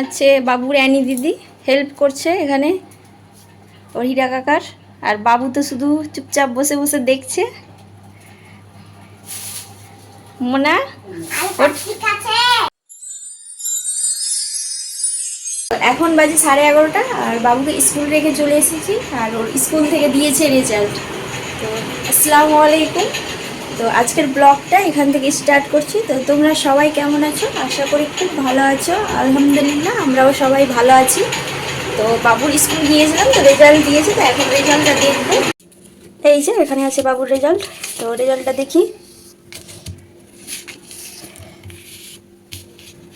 আছে বাবুর অ্যানি দিদি হেল্প করছে এখানে ওর হীরা কাকার। আর বাবু তো শুধু চুপচাপ বসে বসে দেখছে। মোনা এখন বাজে 11:30 আর বাবুকে স্কুল রেখে চলে এসেছি। আর ওর স্কুল থেকে দিয়েছে রেজাল্ট। তো আসসালামু আলাইকুম। তো আজকের ব্লগটা এখান থেকে স্টার্ট করছি। তো তোমরা সবাই কেমন আছো? আশা করি খুব ভালো আছো। আলহামদুলিল্লাহ আমরাও সবাই ভালো আছি। তো বাবুর স্কুল গিয়েছিলাম, তো রেজাল্ট দিয়েছে, তো এখন রেজাল্টটা দেখবো। এই যে এখানে আছে বাবুর রেজাল্ট। তো রেজাল্টটা দেখি।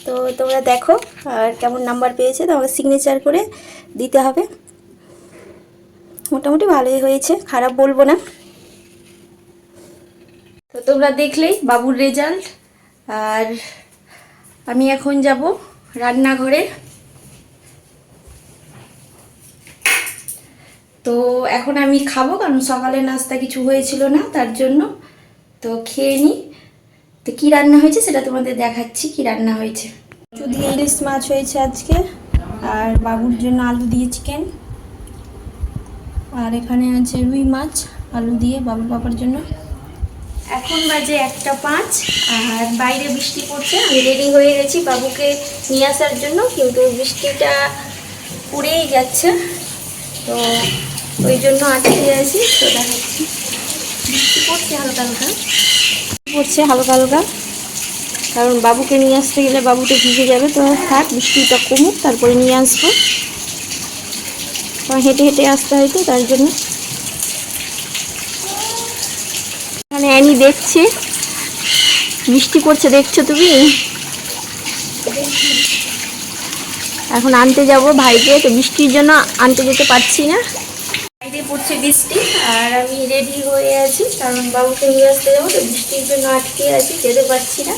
তো তোমরা দেখো আর কেমন নাম্বার পেয়েছে। তো আমাকে সিগনেচার করে দিতে হবে। মোটামুটি ভালোই হয়েছে, খারাপ বলবো না। তো তোমরা দেখলেই বাবুর রেজাল্ট। আর আমি এখন যাব রান্নাঘরে। তো এখন আমি খাবো, কারণ সকালে নাস্তা কিছু হয়েছিল না, তার জন্য। তো খেয়ে নিই। তো কী রান্না হয়েছে সেটা তোমাদের দেখাচ্ছি। কি রান্না হয়েছে, শুধু ইলিশ মাছ হয়েছে আজকে। আর বাবুর জন্য আলু দিয়ে চিকেন। আর এখানে আছে রুই মাছ আলু দিয়ে বাবুর বাবার জন্য। এখন বাজে 1:05 আর বাইরে বৃষ্টি পড়ছে। আমি রেডি হয়ে গেছি বাবুকে নিয়ে আসার জন্য, কিন্তু বৃষ্টিটা পড়েই যাচ্ছে। তো ওই জন্য আটকে আছি। তো দেখাচ্ছি, বৃষ্টি পড়ছে হালকা হালকা, কারণ বাবুকে নিয়ে আসতে গেলে বাবু তো ভিজে যাবে। তো থাক, বৃষ্টিটা কমুক, তারপরে নিয়ে আসবো। হেঁটে হেঁটে আসতে হয়তো, তার জন্য। এখানে অ্যানি দেখছে বৃষ্টি পড়ছে, দেখছো তুমি? এখন আনতে যাব ভাইকে। তো বৃষ্টির জন্য আনতে যেতে পারছি না, বাইরে পড়ছে বৃষ্টি। আর আমি রেডি হয়ে আছি, কারণ বাবুকে নিয়ে আসতে যাবো। তো বৃষ্টির জন্য আটকে আছি, যেতে পারছি না।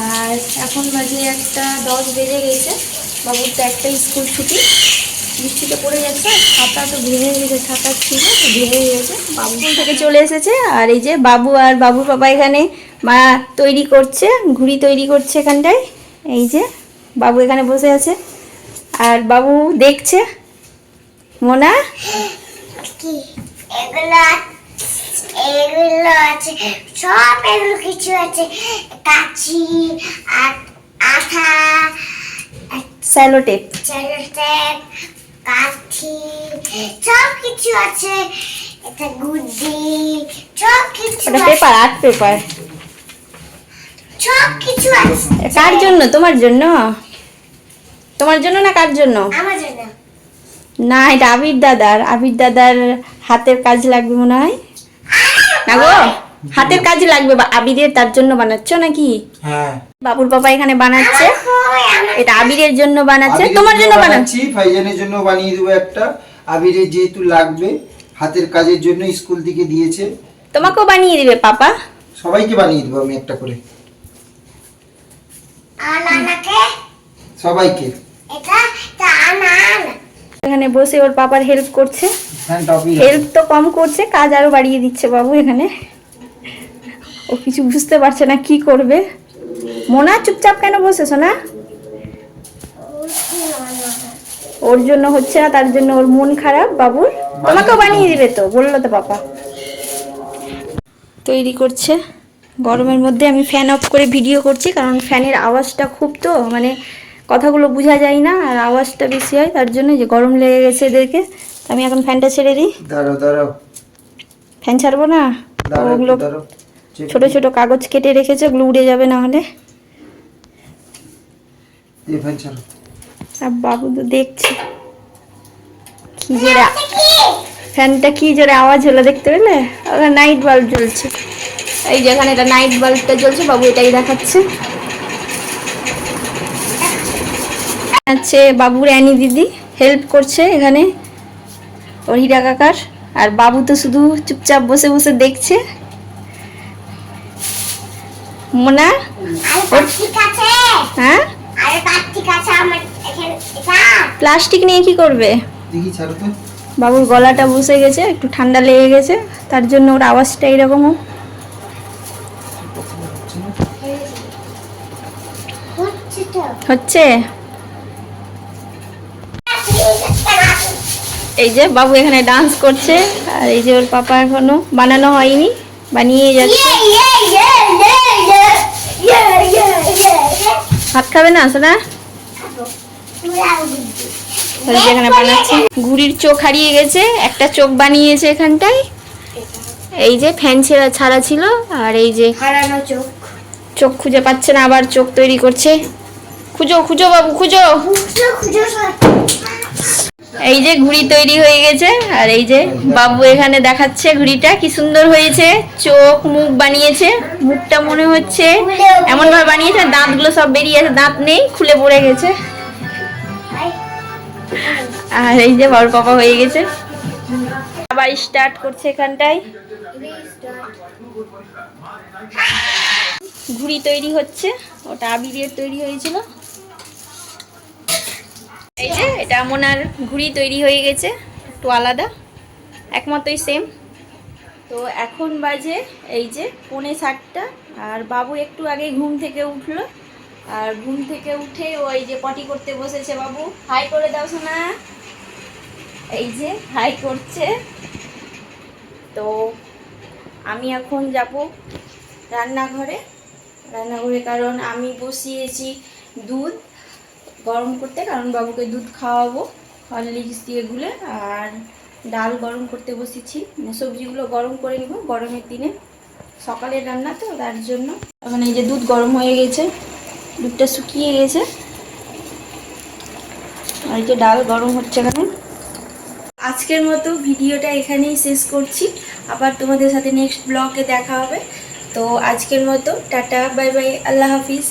আর এখন বাজে 1:10 বেজে গেছে। বাবুর তো একটাই স্কুল ছুটি। বৃষ্টিতে পড়ে যাচ্ছে, ছাতা তো ভেঙে গেছে, ছাতা ছিল তো ভেঙে গেছে। বাবু থেকে চলে এসেছে। আর এই যে বাবু আর বাবুর বাবা এখানে মা তৈরি করছে, ঘুড়ি তৈরি করছে এখানটায়। এই যে বাবু এখানে বসে আছে আর বাবু দেখছে। মোনা এগুলো আছে, সব এগুলো কিছু আছে, কাঁচি, আঠা, স্যালোটেপ, কাঠি, সব কিছু আছে। এটা গুড্ডি, সব কিছু আছে। পেপার, আর্ট পেপার, সব কিছু আছে। কার জন্য? তোমার জন্য? তোমার জন্য না কার জন্য? আমার জন্য না, এটা আবির দাদার হাতের কাজ লাগবে মনে হয়। না গো, হাতের কাজ লাগবে আবিরের, তার জন্য বানাচ্ছ নাকি? হ্যাঁ, বাবুর বাবা এখানে বানাচ্ছে। এটা আবিরের জন্য বানাচ্ছে, তোমার জন্য বানাচ্ছি। ভাইজানের জন্য বানিয়ে দেবো একটা। আবিরের যেহেতু লাগবে হাতের কাজের জন্য, স্কুল থেকে দিয়েছে। তোমাকেও বানিয়ে দিবে পাপা? সবাইকে বানিয়ে দেবো আমি একটা করে। সবাইকে। এখানে বসে ওর পাপার হেল্প করছে। হেল্প তো কম করছে, কাজ আরো বাড়িয়ে দিচ্ছে বাবু এখানে। ও কিছু বুঝতে পারছে না কি করবে। মোনা চুপচাপ কেন বসেছো না? ওর জন্য হচ্ছে না, তার জন্য ওর মন খারাপ বাবুর। তোমাকেও বানিয়ে দিবে তো, বললো তো পাপা। তৈরি করছে গরমের মধ্যে। আমি ফ্যান অফ করে ভিডিও করছি, কারণ ফ্যানের আওয়াজটা খুব, তো মানে কথাগুলো বোঝা যায় না, আর আওয়াজটা বেশি হয়, তার জন্য। যে গরম লেগে গেছে এদেরকে। আমি এখন ফ্যানটা ছেড়ে দিই। দাঁড়াও, ফ্যান ছাড়বো না, ওগুলো ছোট ছোট কাগজ কেটে রেখেছে, ওগুলো উড়ে যাবে না হলে। আর বাবু তো দেখছে কি জোরে ফ্যানটা, কি জোরে আওয়াজ হলো দেখতে পেলে? ওখানে নাইট বাল্ব জ্বলছে। এই যেখানে এটা নাইট বাল্বটা জ্বলছে, বাবু এটাই দেখাচ্ছে। আছে বাবুর অ্যানি দিদি হেল্প করছে এখানে ওর হীরা কাকার। আর বাবু তো শুধু চুপচাপ বসে বসে দেখছে। মোনা হ্যাঁ, প্লাস্টিক নিয়ে কি করবে? বাবুর গলাটা বসে গেছে, একটু ঠান্ডা লেগে গেছে, তার জন্য ওর আওয়াজটা এরকম হচ্ছে। এই যে বাবু এখানে ডান্স করছে, আর এই যে ওর পাপা এখনো বানানো হয়নি, বানিয়ে যাচ্ছে। ভাত খাবে না সোনা? এই যে এখানে বানাচ্ছে। ঘুড়ির চোখ হারিয়ে গেছে, একটা চোখ বানিয়েছে এখানটায়। এই যে ফ্যান ছাড়া ছিল, আর এই যে হারানো চোখ। চোখ খুঁজে পাচ্ছে না, আবার চোখ তৈরি করছে। খুঁজো খুঁজো বাবু খুঁজো। এই যে ঘুড়ি তৈরি হয়ে গেছে, আর এই যে বাবু এখানে দেখাচ্ছে ঘুড়িটা কি সুন্দর হয়েছে। চোখ মুখ বানিয়েছে, মুখটা মনে হচ্ছে এমন ভাবে বানিয়েছে দাঁতগুলো সব বেরিয়ে আছে, দাঁত নেই, খুলে পড়ে গেছে। আর এই যে বড় পাপা হয়ে গেছে, আবার স্টার্ট করছে এখানটায়। ঘুড়ি তৈরি হচ্ছে, ওটা আবিরের তৈরি হয়েছিল। এই যে এটা মোনার ঘুড়ি তৈরি হয়ে গেছে, একটু আলাদা, একমতই সেম। তো এখন বাজে এই যে 6:45, আর বাবু একটু আগে ঘুম থেকে উঠলো, আর ঘুম থেকে উঠে ওই যে পটি করতে বসেছে। বাবু হাই করে দাও শোনা। এই যে হাই করছে। তো আমি এখন যাব রান্নাঘরে, কারণ আমি বসিয়েছি দুধ গরম করতে, কারণ বাবুকে দুধ খাওয়াবো হরলিক্স দিয়ে গুলে। আর ডাল গরম করতে বসেছি, সবজিগুলো গরম করে নিব গরমের দিনে, সকালের রান্না তো তার জন্য। এখন এই যে দুধ গরম হয়ে গেছে, দুধটা শুকিয়ে গেছে, আর এই যে ডাল গরম হচ্ছে এখানে। আজকের মতো ভিডিওটা এখানেই শেষ করছি, আবার তোমাদের সাথে নেক্সট ব্লগে দেখা হবে। তো আজকের মতো টাটা, বাই বাই, আল্লাহ হাফিজ।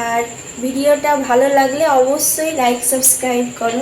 আর ভিডিওটা ভালো লাগলে অবশ্যই লাইক সাবস্ক্রাইব করো।